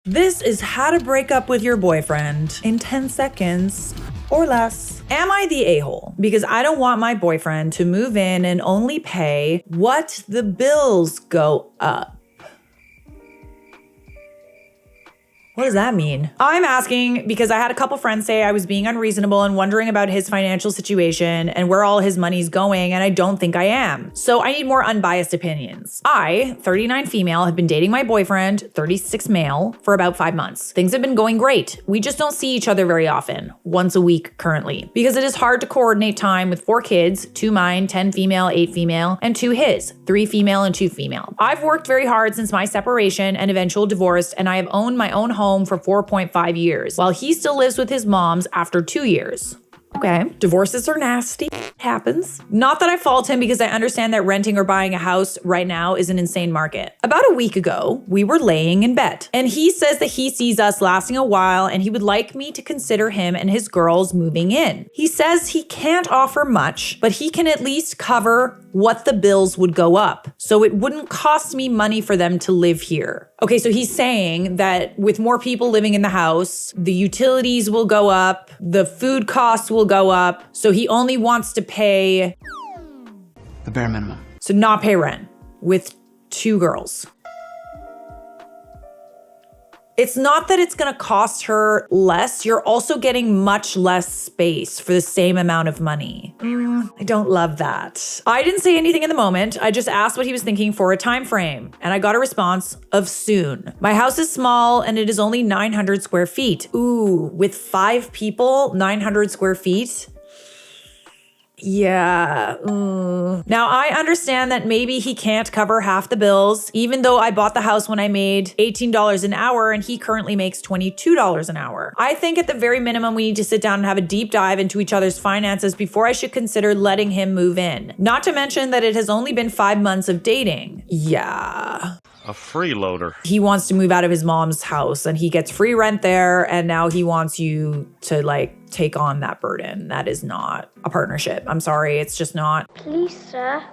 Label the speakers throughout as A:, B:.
A: This is how to break up with your boyfriend in 10 seconds or less. Am I the a-hole? Because I don't want my boyfriend to move in and only pay what the bills go up. What does that mean? I'm asking because I had a couple friends say I was being unreasonable and wondering about his financial situation and where all his money's going, and I don't think I am. So I need more unbiased opinions. I, 39 female, have been dating my boyfriend, 36 male, for about 5 months. Things have been going great. We just don't see each other very often, once a week currently, because it is hard to coordinate time with 4 kids, 2 mine, 10 female, 8 female, and 2 his, 3 female and 2 female. I've worked very hard since my separation and eventual divorce, and I have owned my own home for 4.5 years, while he still lives with his moms after 2 years. Okay, divorces are nasty. It happens. Not that I fault him because I understand that renting or buying a house right now is an insane market. About a week ago, we were laying in bed, and he says that he sees us lasting a while and he would like me to consider him and his girls moving in. He says he can't offer much, but he can at least cover what the bills would go up, so it wouldn't cost me money for them to live here. Okay, so he's saying that with more people living in the house, the utilities will go up, the food costs will go up, so he only wants to pay
B: the bare minimum.
A: So not pay rent with 2 girls. It's not that it's gonna cost her less, you're also getting much less space for the same amount of money. I don't love that. I didn't say anything in the moment. I just asked what he was thinking for a time frame, and I got a response of soon. My house is small and it is only 900 square feet. Ooh, with 5 people, 900 square feet? Yeah. Now, I understand that maybe he can't cover half the bills, even though I bought the house when I made $18 an hour and he currently makes $22 an hour. I think at the very minimum, we need to sit down and have a deep dive into each other's finances before I should consider letting him move in. Not to mention that it has only been 5 months of dating. Yeah.
C: A freeloader.
A: He wants to move out of his mom's house and he gets free rent there, and now he wants you to take on that burden. That is not a partnership. I'm sorry, it's just not.
D: Please, sir.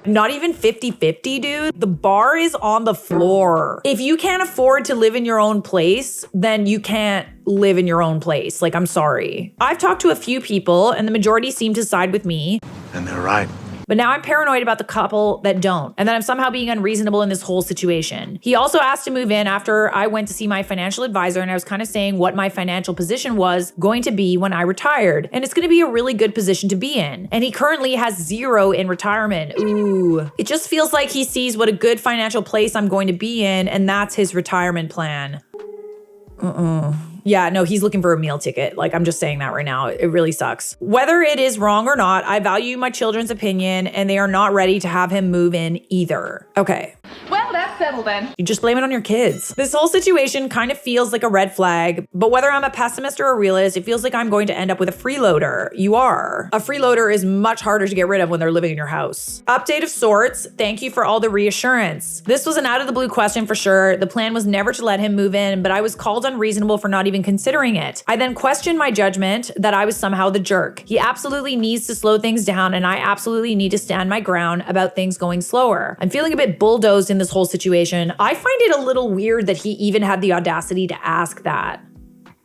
A: Not even 50-50, dude. The bar is on the floor. If you can't afford to live in your own place, then you can't live in your own place. I'm sorry. I've talked to a few people and the majority seem to side with me.
C: And they're right.
A: But now I'm paranoid about the couple that don't, and that I'm somehow being unreasonable in this whole situation. He also asked to move in after I went to see my financial advisor, and I was kind of saying what my financial position was going to be when I retired. And it's going to be a really good position to be in. And he currently has 0 in retirement. Ooh. It just feels like he sees what a good financial place I'm going to be in, and that's his retirement plan. Yeah, no, he's looking for a meal ticket. I'm just saying that right now. It really sucks. Whether it is wrong or not, I value my children's opinion, and they are not ready to have him move in either. Okay.
E: Well, that's settled then.
A: You just blame it on your kids. This whole situation kind of feels like a red flag, but whether I'm a pessimist or a realist, it feels like I'm going to end up with a freeloader. You are. A freeloader is much harder to get rid of when they're living in your house. Update of sorts. Thank you for all the reassurance. This was an out of the blue question for sure. The plan was never to let him move in, but I was called unreasonable for not even considering it. I then questioned my judgment that I was somehow the jerk. He absolutely needs to slow things down, and I absolutely need to stand my ground about things going slower. I'm feeling a bit bulldozed in this whole situation. I find it a little weird that he even had the audacity to ask that.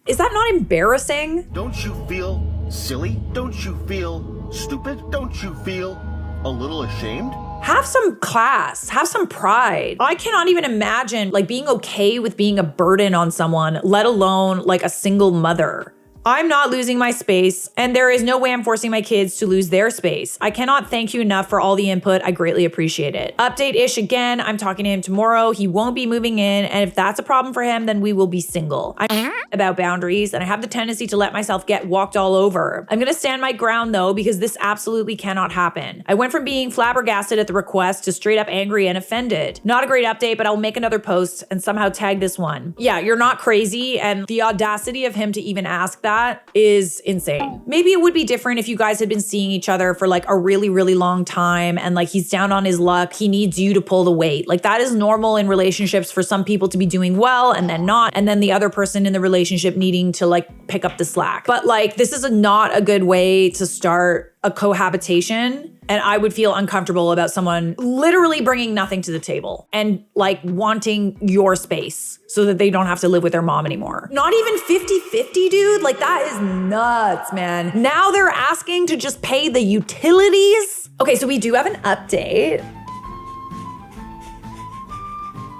A: Is that not embarrassing?
F: Don't you feel silly? Don't you feel stupid? Don't you feel a little ashamed?
A: Have some class, have some pride. I cannot even imagine being okay with being a burden on someone, let alone a single mother. I'm not losing my space, and there is no way I'm forcing my kids to lose their space. I cannot thank you enough for all the input. I greatly appreciate it. Update-ish again. I'm talking to him tomorrow. He won't be moving in, and if that's a problem for him, then we will be single. I'm about boundaries, and I have the tendency to let myself get walked all over. I'm gonna stand my ground though, because this absolutely cannot happen. I went from being flabbergasted at the request to straight up angry and offended. Not a great update, but I'll make another post and somehow tag this one. Yeah, you're not crazy, and the audacity of him to even ask that is insane. Maybe it would be different if you guys had been seeing each other for a really, really long time and he's down on his luck. He needs you to pull the weight. That is normal in relationships for some people to be doing well and then not, and then the other person in the relationship needing to pick up the slack. But this is not a good way to start a cohabitation, and I would feel uncomfortable about someone literally bringing nothing to the table and like wanting your space so that they don't have to live with their mom anymore. Not even 50-50, dude. Like that is nuts, man. Now they're asking to just pay the utilities. Okay, so we do have an update.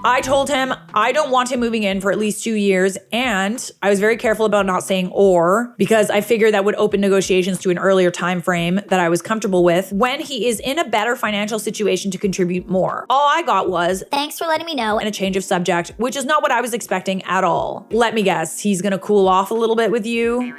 A: I told him I don't want him moving in for at least 2 years, and I was very careful about not saying or, because I figured that would open negotiations to an earlier time frame that I was comfortable with when he is in a better financial situation to contribute more. All I got was,
D: "Thanks for letting me know,"
A: and a change of subject, which is not what I was expecting at all. Let me guess, he's gonna cool off a little bit with you?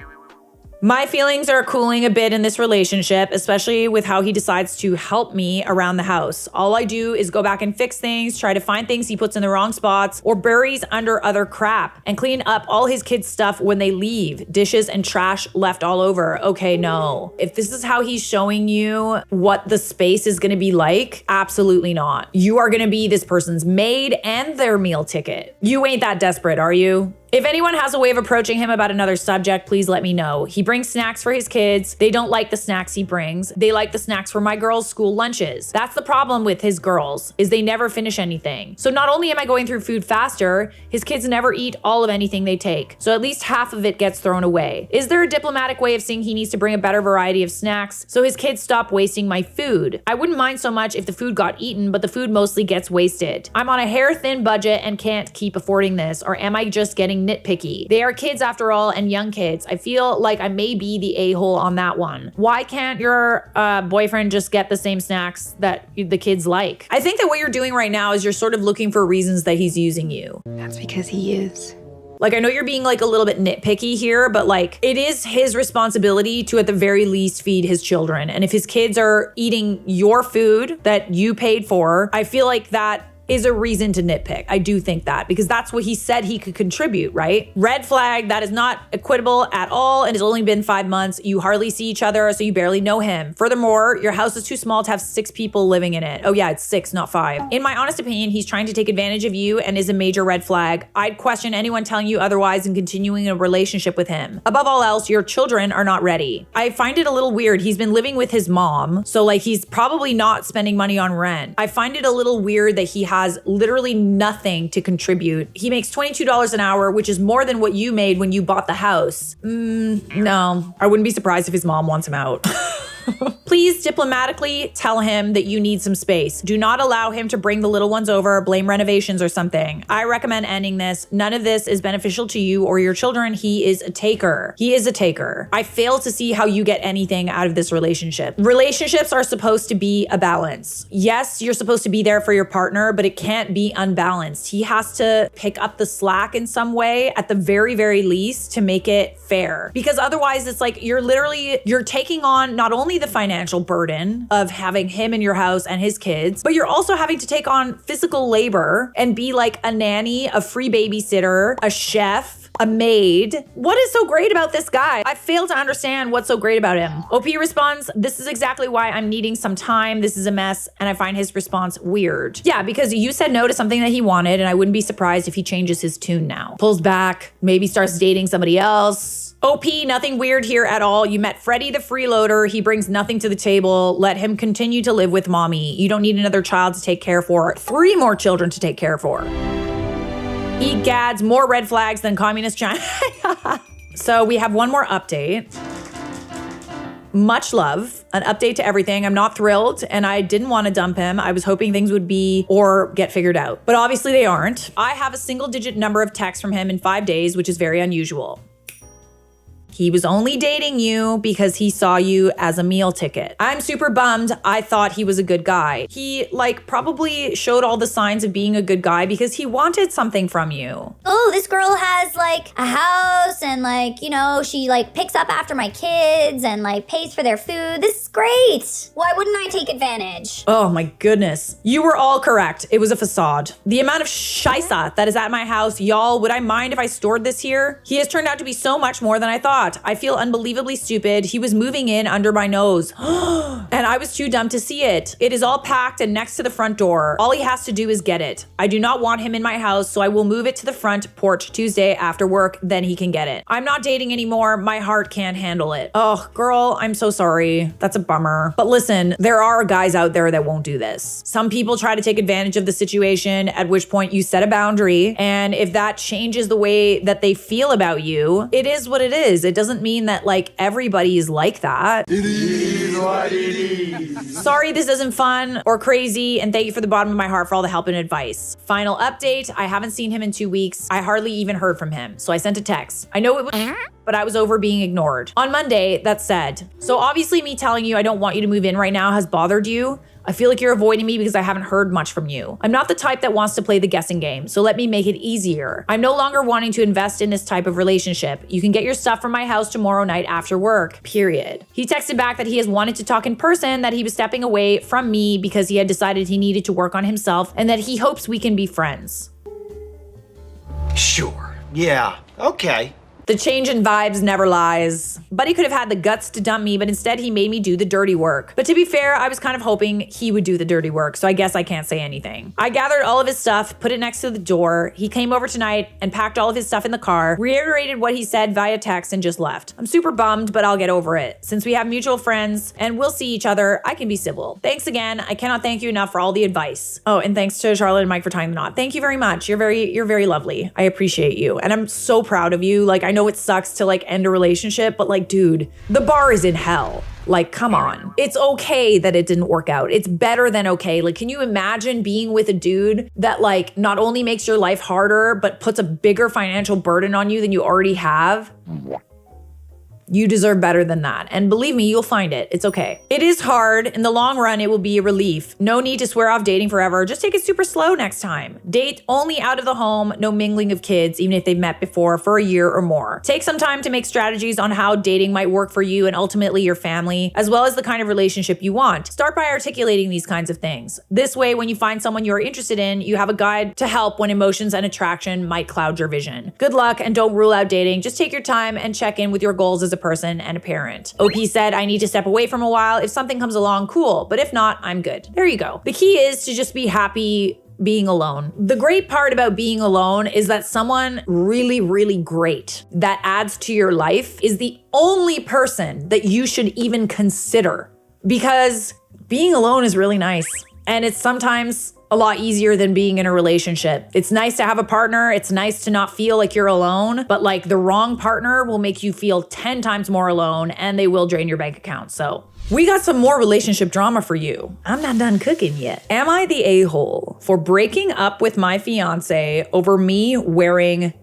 A: My feelings are cooling a bit in this relationship, especially with how he decides to help me around the house. All I do is go back and fix things, try to find things he puts in the wrong spots or buries under other crap, and clean up all his kids' stuff when they leave. Dishes and trash left all over. Okay, no. If this is how he's showing you what the space is gonna be like, absolutely not. You are gonna be this person's maid and their meal ticket. You ain't that desperate, are you? If anyone has a way of approaching him about another subject, please let me know. He brings snacks for his kids. They don't like the snacks he brings. They like the snacks for my girls' school lunches. That's the problem with his girls, is they never finish anything. So not only am I going through food faster, his kids never eat all of anything they take. So at least half of it gets thrown away. Is there a diplomatic way of saying he needs to bring a better variety of snacks so his kids stop wasting my food? I wouldn't mind so much if the food got eaten, but the food mostly gets wasted. I'm on a hair-thin budget and can't keep affording this, or am I just getting nitpicky? They are kids after all, and young kids. I feel like I may be the a-hole on that one. Why can't your boyfriend just get the same snacks that the kids like? I think that what you're doing right now is you're sort of looking for reasons that he's using you.
B: That's because he is.
A: Like, I know you're being like a little bit nitpicky here, but like it is his responsibility to at the very least feed his children. And if his kids are eating your food that you paid for, I feel like that is a reason to nitpick. I do think that, because that's what he said he could contribute, right? Red flag, that is not equitable at all, and it's only been 5 months. You hardly see each other, so you barely know him. Furthermore, your house is too small to have 6 people living in it. Oh yeah, it's 6, not 5. In my honest opinion, he's trying to take advantage of you and is a major red flag. I'd question anyone telling you otherwise and continuing a relationship with him. Above all else, your children are not ready. I find it a little weird. He's been living with his mom, so like he's probably not spending money on rent. I find it a little weird that he has literally nothing to contribute. He makes $22 an hour, which is more than what you made when you bought the house. No, I wouldn't be surprised if his mom wants him out. Please diplomatically tell him that you need some space. Do not allow him to bring the little ones over, blame renovations or something. I recommend ending this. None of this is beneficial to you or your children. He is a taker. He is a taker. I fail to see how you get anything out of this relationship. Relationships are supposed to be a balance. Yes, you're supposed to be there for your partner, but it can't be unbalanced. He has to pick up the slack in some way at the very, very least to make it fair. Because otherwise it's like you're taking on not only the financial burden of having him in your house and his kids, but you're also having to take on physical labor and be like a nanny, a free babysitter, a chef, a maid. What is so great about this guy? I fail to understand what's so great about him. OP responds, "This is exactly why I'm needing some time. This is a mess." And I find his response weird. Yeah, because you said no to something that he wanted, and I wouldn't be surprised if he changes his tune now. Pulls back, maybe starts dating somebody else. OP, nothing weird here at all. You met Freddie the freeloader. He brings nothing to the table. Let him continue to live with mommy. You don't need another child to take care for. 3 more children to take care for. Eat gads, more red flags than communist China. So we have one more update. Much love, an update to everything. I'm not thrilled and I didn't want to dump him. I was hoping things would be or get figured out, but obviously they aren't. I have a single-digit number of texts from him in 5 days, which is very unusual. He was only dating you because he saw you as a meal ticket. I'm super bummed. I thought he was a good guy. He probably showed all the signs of being a good guy because he wanted something from you.
D: Oh, this girl has a house and she picks up after my kids and pays for their food. This is great. Why wouldn't I take advantage?
A: Oh my goodness. You were all correct. It was a facade. The amount of shaisa that is at my house, y'all, would I mind if I stored this here? He has turned out to be so much more than I thought. forgot. I feel unbelievably stupid. He was moving in under my nose. And I was too dumb to see it. It is all packed and next to the front door. All he has to do is get it. I do not want him in my house, so I will move it to the front porch Tuesday after work, then he can get it. I'm not dating anymore. My heart can't handle it. Oh, girl, I'm so sorry. That's a bummer. But listen, there are guys out there that won't do this. Some people try to take advantage of the situation, at which point you set a boundary. And if that changes the way that they feel about you, it is what it is. It doesn't mean that like everybody is like that. It is what it is. Sorry, this isn't fun or crazy. And thank you for the bottom of my heart for all the help and advice. Final update. I haven't seen him in 2 weeks. I hardly even heard from him. So I sent a text. I know it was, but I was over being ignored. On Monday, that said. So obviously me telling you I don't want you to move in right now has bothered you. I feel like you're avoiding me because I haven't heard much from you. I'm not the type that wants to play the guessing game, so let me make it easier. I'm no longer wanting to invest in this type of relationship. You can get your stuff from my house tomorrow night after work, period. He texted back that he has wanted to talk in person, that he was stepping away from me because he had decided he needed to work on himself, and that he hopes we can be friends.
F: Sure. Yeah. Okay.
A: The change in vibes never lies. Buddy could have had the guts to dump me, but instead he made me do the dirty work. But to be fair, I was kind of hoping he would do the dirty work, so I guess I can't say anything. I gathered all of his stuff, put it next to the door. He came over tonight and packed all of his stuff in the car, reiterated what he said via text, and just left. I'm super bummed, but I'll get over it. Since we have mutual friends and we'll see each other, I can be civil. Thanks again. I cannot thank you enough for all the advice. Oh, and thanks to Charlotte and Mike for tying the knot. Thank you very much. You're very lovely. I appreciate you. And I'm so proud of you. Like, I know it sucks to like end a relationship, but like, dude, the bar is in hell. Like, come on. It's okay that it didn't work out. It's better than okay. Like, can you imagine being with a dude that like not only makes your life harder, but puts a bigger financial burden on you than you already have? You deserve better than that. And believe me, you'll find it. It's okay. It is hard. In the long run, it will be a relief. No need to swear off dating forever. Just take it super slow next time. Date only out of the home, no mingling of kids, even if they've met before for a year or more. Take some time to make strategies on how dating might work for you and ultimately your family, as well as the kind of relationship you want. Start by articulating these kinds of things. This way, when you find someone you're interested in, you have a guide to help when emotions and attraction might cloud your vision. Good luck and don't rule out dating. Just take your time and check in with your goals as a person and a parent. OP said, I need to step away from a while. If something comes along, cool. But if not, I'm good. There you go. The key is to just be happy being alone. The great part about being alone is that someone really great that adds to your life is the only person that you should even consider, because being alone is really nice. And it's sometimes a lot easier than being in a relationship. It's nice to have a partner. It's nice to not feel like you're alone, but like the wrong partner will make you feel 10 times more alone and they will drain your bank account. So we got some more relationship drama for you. I'm not done cooking yet. Am I the a-hole for breaking up with my fiance over me wearing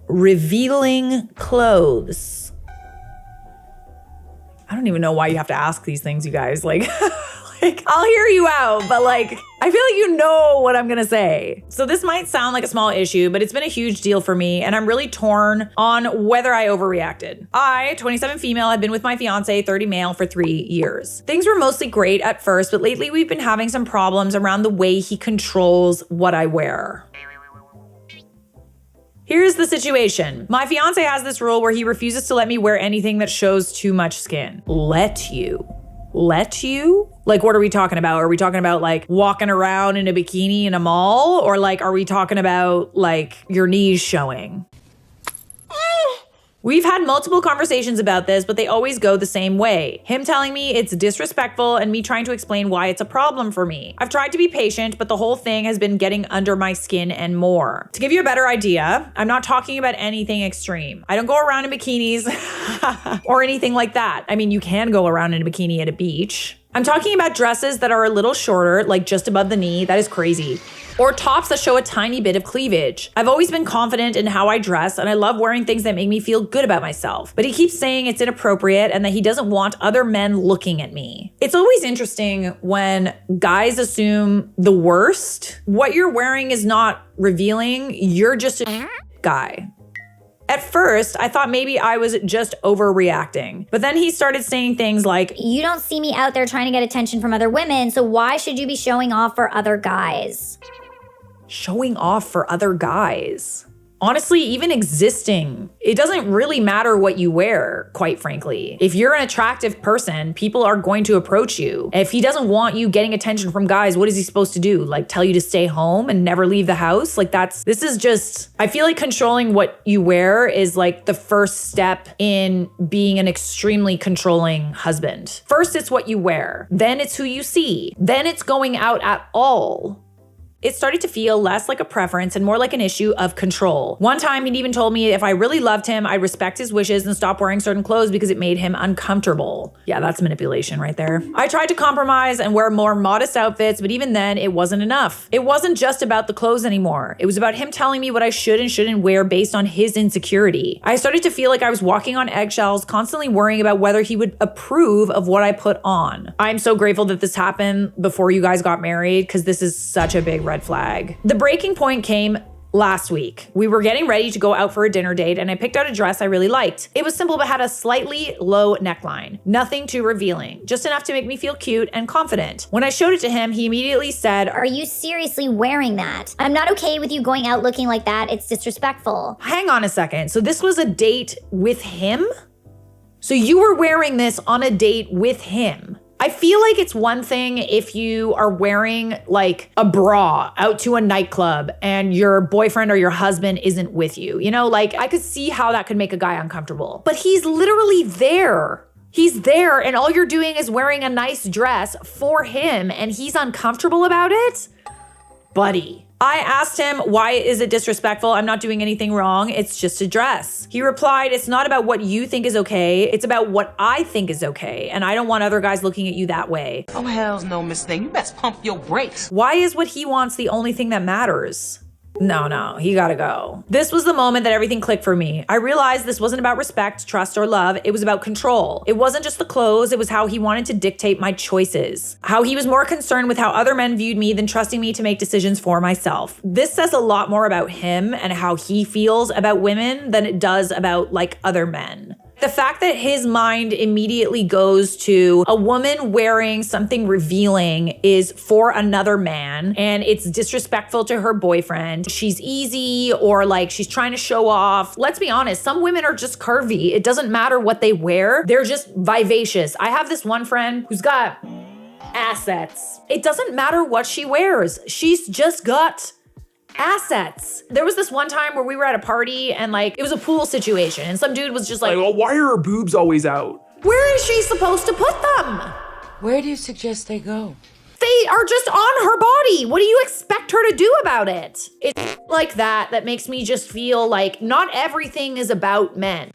A: revealing clothes? I don't even know why you have to ask these things, you guys. Like, I'll hear you out, but like, I feel like you know what I'm gonna say. So this might sound like a small issue, but it's been a huge deal for me, and I'm really torn on whether I overreacted. I, 27 female, have been with my fiance, 30 male, for 3 years. Things were mostly great at first, but lately we've been having some problems around the way he controls what I wear. Here's the situation. My fiance has this rule where he refuses to let me wear anything that shows too much skin. Let you? Like, what are we talking about? Are we talking about like walking around in a bikini in a mall? Or like, are we talking about like your knees showing? We've had multiple conversations about this, but they always go the same way. Him telling me it's disrespectful and me trying to explain why it's a problem for me. I've tried to be patient, but the whole thing has been getting under my skin and more. To give you a better idea, I'm not talking about anything extreme. I don't go around in bikinis or anything like that. I mean, you can go around in a bikini at a beach. I'm talking about dresses that are a little shorter, like just above the knee. That is crazy. Or tops that show a tiny bit of cleavage. I've always been confident in how I dress, and I love wearing things that make me feel good about myself. But he keeps saying it's inappropriate and that he doesn't want other men looking at me. It's always interesting when guys assume the worst. What you're wearing is not revealing. You're just a guy. At first, I thought maybe I was just overreacting. But then he started saying things like,
D: you don't see me out there trying to get attention from other women, so why should you be showing off for other guys?
A: Showing off for other guys? Honestly, even existing, it doesn't really matter what you wear, quite frankly. If you're an attractive person, people are going to approach you. If he doesn't want you getting attention from guys, what is he supposed to do? Like tell you to stay home and never leave the house? Like this is just, I feel like controlling what you wear is like the first step in being an extremely controlling husband. First, it's what you wear. Then it's who you see. Then it's going out at all. It started to feel less like a preference and more like an issue of control. One time, he'd even told me if I really loved him, I'd respect his wishes and stop wearing certain clothes because it made him uncomfortable. Yeah, that's manipulation right there. I tried to compromise and wear more modest outfits, but even then, it wasn't enough. It wasn't just about the clothes anymore. It was about him telling me what I should and shouldn't wear based on his insecurity. I started to feel like I was walking on eggshells, constantly worrying about whether he would approve of what I put on. I'm so grateful that this happened before you guys got married because this is such a big red flag. The breaking point came last week. We were getting ready to go out for a dinner date and I picked out a dress I really liked. It was simple but had a slightly low neckline. Nothing too revealing, just enough to make me feel cute and confident. When I showed it to him, he immediately said,
D: Are you seriously wearing that? I'm not okay with you going out looking like that. It's disrespectful.
A: Hang on a second. So this was a date with him? So you were wearing this on a date with him? I feel like it's one thing if you are wearing like a bra out to a nightclub and your boyfriend or your husband isn't with you. You know, like I could see how that could make a guy uncomfortable. But he's literally there. He's there and all you're doing is wearing a nice dress for him and he's uncomfortable about it? Buddy. I asked him, why is it disrespectful? I'm not doing anything wrong. It's just a dress. He replied, it's not about what you think is okay. It's about what I think is okay. And I don't want other guys looking at you that way.
E: Oh, hell's no, Miss Thing. You best pump your brakes.
A: Why is what he wants the only thing that matters? No, he gotta go. This was the moment that everything clicked for me. I realized this wasn't about respect, trust, or love. It was about control. It wasn't just the clothes, it was how he wanted to dictate my choices. How he was more concerned with how other men viewed me than trusting me to make decisions for myself. This says a lot more about him and how he feels about women than it does about like other men. The fact that his mind immediately goes to a woman wearing something revealing is for another man and it's disrespectful to her boyfriend. She's easy or like she's trying to show off. Let's be honest, some women are just curvy. It doesn't matter what they wear. They're just vivacious. I have this one friend who's got assets. It doesn't matter what she wears. She's just got assets. There was this one time where we were at a party and like it was a pool situation and some dude was just like,
G: well, why are her boobs always out?
A: Where is she supposed to put them?
E: Where do you suggest they go?
A: They are just on her body. What do you expect her to do about it? It's like that makes me just feel like not everything is about men.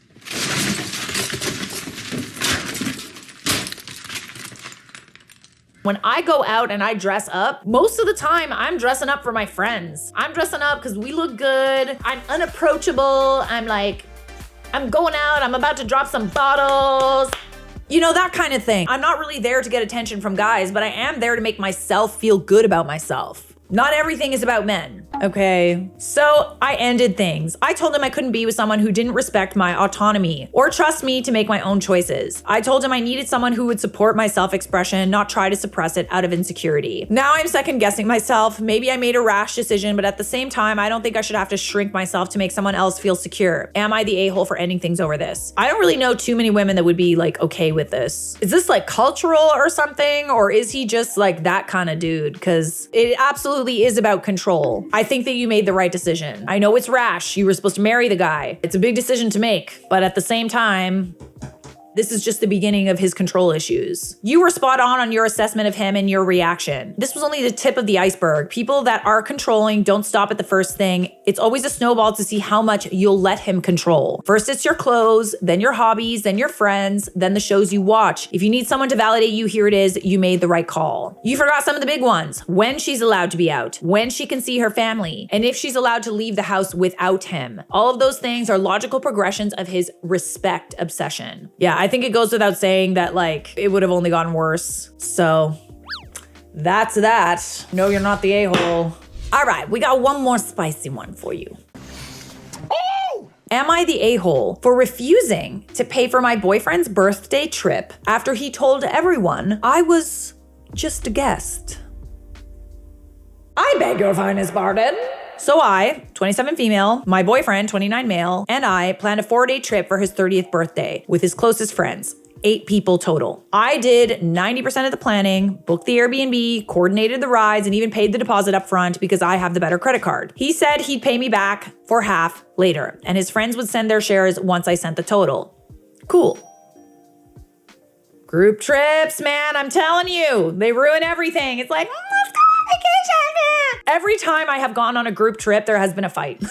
A: When I go out and I dress up, most of the time I'm dressing up for my friends. I'm dressing up because we look good. I'm unapproachable. I'm going out. I'm about to drop some bottles. You know, that kind of thing. I'm not really there to get attention from guys, but I am there to make myself feel good about myself. Not everything is about men, okay? So I ended things. I told him I couldn't be with someone who didn't respect my autonomy or trust me to make my own choices. I told him I needed someone who would support my self-expression, not try to suppress it out of insecurity. Now I'm second guessing myself. Maybe I made a rash decision, but at the same time, I don't think I should have to shrink myself to make someone else feel secure. Am I the a-hole for ending things over this? I don't really know too many women that would be like okay with this. Is this like cultural or something? Or is he just like that kind of dude? Because it absolutely is about control. I think that you made the right decision. I know it's rash. You were supposed to marry the guy. It's a big decision to make, but at the same time, this is just the beginning of his control issues. You were spot on your assessment of him and your reaction. This was only the tip of the iceberg. People that are controlling don't stop at the first thing. It's always a snowball to see how much you'll let him control. First, it's your clothes, then your hobbies, then your friends, then the shows you watch. If you need someone to validate you, here it is. You made the right call. You forgot some of the big ones. When she's allowed to be out, when she can see her family, and if she's allowed to leave the house without him. All of those things are logical progressions of his respect obsession. Yeah, I think it goes without saying that like it would have only gotten worse. So that's that. No, you're not the a-hole. All right, we got one more spicy one for you. Oh! Am I the a-hole for refusing to pay for my boyfriend's birthday trip after he told everyone I was just a guest? I beg your finest pardon. So I, 27 female, my boyfriend, 29 male, and I planned a 4-day trip for his 30th birthday with his closest friends. 8 people total. I did 90% of the planning, booked the Airbnb, coordinated the rides, and even paid the deposit up front because I have the better credit card. He said he'd pay me back for half later, and his friends would send their shares once I sent the total. Cool. Group trips, man, I'm telling you, they ruin everything. It's like, let's go on vacation, man. Every time I have gone on a group trip, there has been a fight.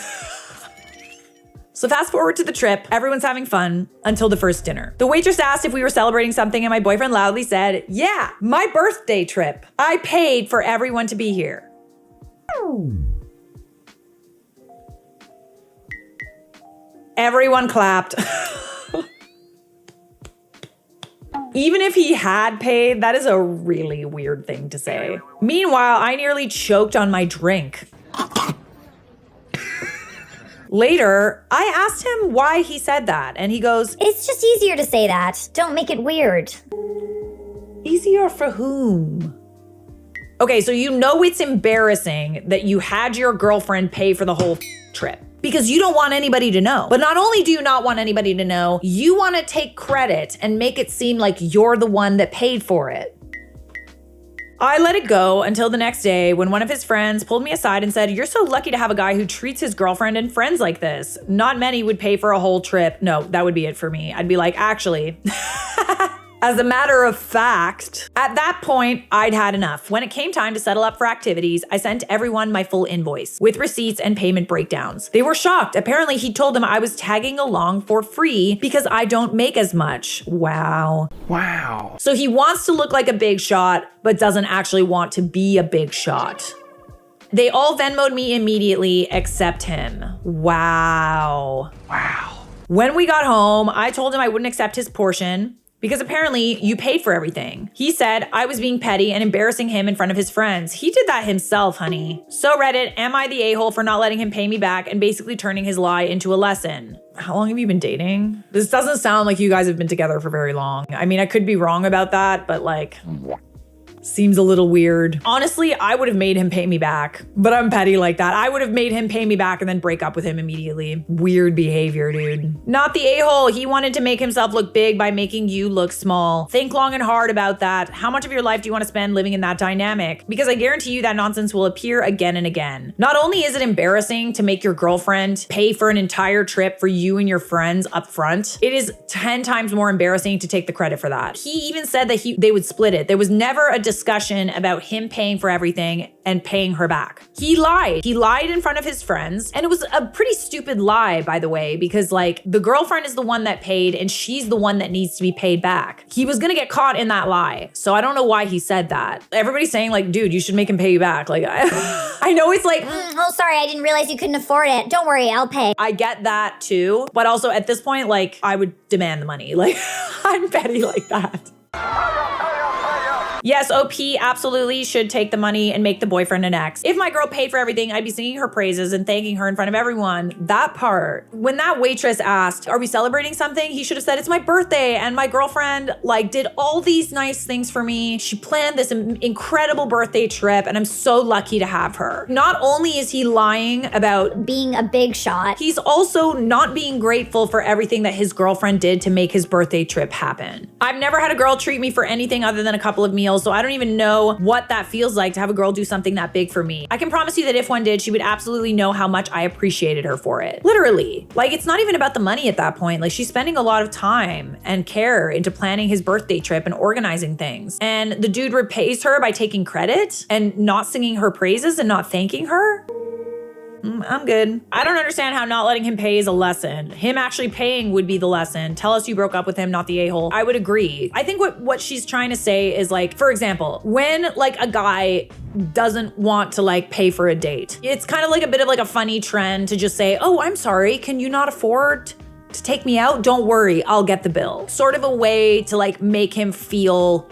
A: So fast forward to the trip, everyone's having fun until the first dinner. The waitress asked if we were celebrating something and my boyfriend loudly said, yeah, my birthday trip. I paid for everyone to be here. Everyone clapped. Even if he had paid, that is a really weird thing to say. Meanwhile, I nearly choked on my drink. Later, I asked him why he said that, and he goes,
D: It's just easier to say that. Don't make it weird.
A: easier for whom? Okay, so you know it's embarrassing that you had your girlfriend pay for the whole trip because you don't want anybody to know. But not only do you not want anybody to know, you want to take credit and make it seem like you're the one that paid for it. I let it go until the next day when one of his friends pulled me aside and said, you're so lucky to have a guy who treats his girlfriend and friends like this. Not many would pay for a whole trip. No, that would be it for me. I'd be like, actually, as a matter of fact, at that point, I'd had enough. When it came time to settle up for activities, I sent everyone my full invoice with receipts and payment breakdowns. They were shocked. Apparently, he told them I was tagging along for free because I don't make as much. Wow.
G: Wow.
A: So he wants to look like a big shot, but doesn't actually want to be a big shot. They all Venmo'd me immediately except him. Wow.
G: Wow.
A: When we got home, I told him I wouldn't accept his portion because apparently you paid for everything. He said I was being petty and embarrassing him in front of his friends. He did that himself, honey. So Reddit, am I the a-hole for not letting him pay me back and basically turning his lie into a lesson? How long have you been dating? This doesn't sound like you guys have been together for very long. I mean, I could be wrong about that, but like, seems a little weird. Honestly, I would have made him pay me back, but I'm petty like that. I would have made him pay me back and then break up with him immediately. Weird behavior, dude. Not the a-hole. He wanted to make himself look big by making you look small. Think long and hard about that. How much of your life do you want to spend living in that dynamic? Because I guarantee you that nonsense will appear again and again. Not only is it embarrassing to make your girlfriend pay for an entire trip for you and your friends up front, it is 10 times more embarrassing to take the credit for that. He even said that they would split it. There was never a discussion about him paying for everything and paying her back. He lied. He lied in front of his friends. And it was a pretty stupid lie, by the way, because like the girlfriend is the one that paid and she's the one that needs to be paid back. He was gonna get caught in that lie. So I don't know why he said that. Everybody's saying like, dude, you should make him pay you back. Like, I know it's like,
D: Oh, sorry, I didn't realize you couldn't afford it. Don't worry, I'll pay.
A: I get that too. But also at this point, like I would demand the money. Like I'm petty like that. Yes, OP absolutely should take the money and make the boyfriend an ex. If my girl paid for everything, I'd be singing her praises and thanking her in front of everyone. That part. When that waitress asked, are we celebrating something? He should have said, it's my birthday and my girlfriend like did all these nice things for me. She planned this incredible birthday trip and I'm so lucky to have her. Not only is he lying about
D: Being a big shot.
A: he's also not being grateful for everything that his girlfriend did to make his birthday trip happen. I've never had a girl treat me for anything other than a couple of meals, so I don't even know what that feels like to have a girl do something that big for me. I can promise you that if one did, she would absolutely know how much I appreciated her for it. Literally. Like, it's not even about the money at that point. Like, she's spending a lot of time and care into planning his birthday trip and organizing things. And the dude repays her by taking credit and not singing her praises and not thanking her. I'm good. I don't understand how not letting him pay is a lesson. Him actually paying would be the lesson. Tell us you broke up with him, not the a-hole. I would agree. I think what she's trying to say is like, for example, when like a guy doesn't want to like pay for a date, it's kind of like a bit of like a funny trend to just say, oh, I'm sorry, can you not afford to take me out? Don't worry, I'll get the bill. Sort of a way to like make him feel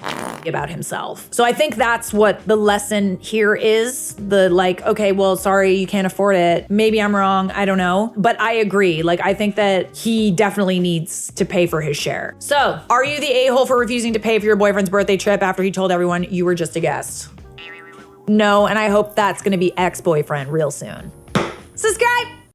A: about himself. So I think that's what the lesson here is. The like, okay, well, sorry, you can't afford it. Maybe I'm wrong, I don't know. But I agree. Like, I think that he definitely needs to pay for his share. So, are you the a-hole for refusing to pay for your boyfriend's birthday trip after he told everyone you were just a guest? No, and I hope that's gonna be ex-boyfriend real soon. subscribe.